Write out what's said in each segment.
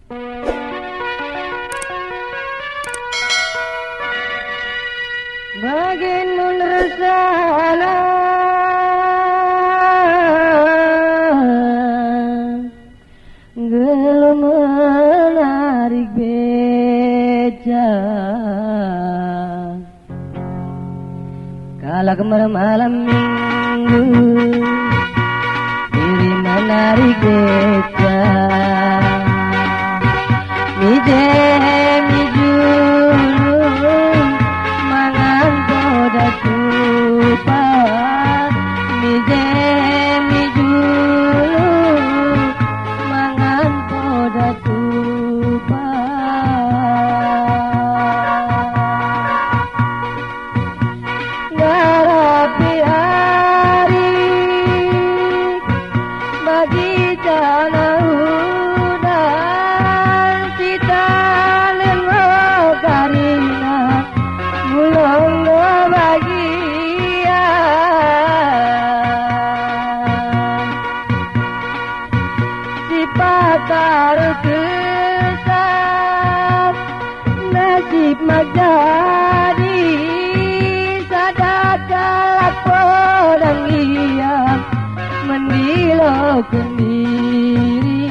Makin meresana gelum menarik beca kala kemarin malam minggu diri menarik beca mije Magdari sadakalak podang iam mendilo kendiri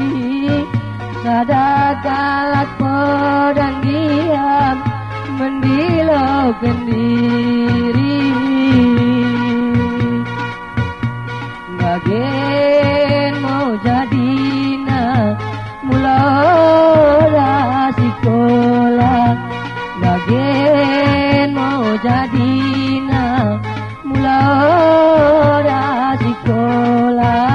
sadakalak podang iam mendilo kendiri bagen mau jadina mulai sekolah bagen mau jadina mulai sekolah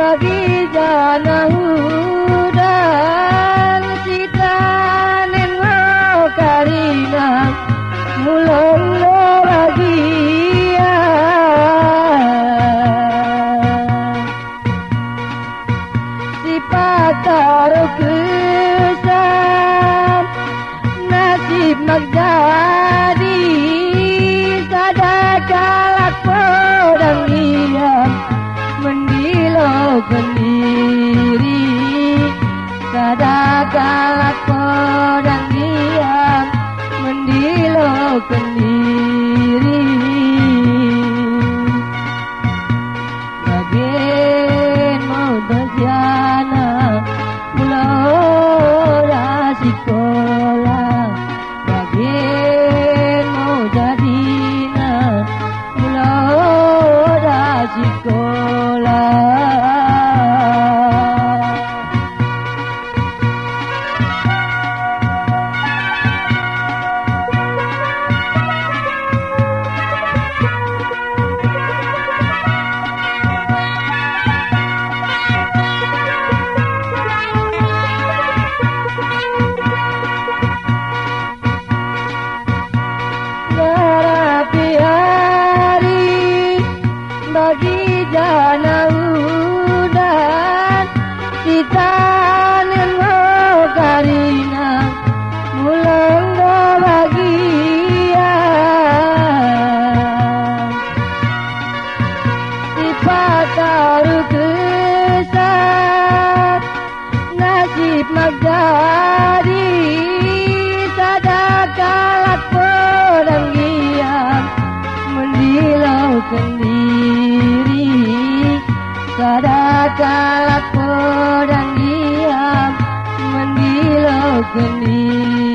bagi jana hudan sita nengo karina mulong lo bagia sifat taruh kesan nasib magdadi sadakalak podang iam mendilo kendiri sadakalak podang iam mendilo kendiri bagen mau berjana mulai sekolah bagen mau jadina mulai sekolah bagi jana hudan sita nengo karina mulong do bagia sifat taruh kesan nasib magdari sadakalak podang iam mendilo kendiri sadakalak podang iam mendilo kendiri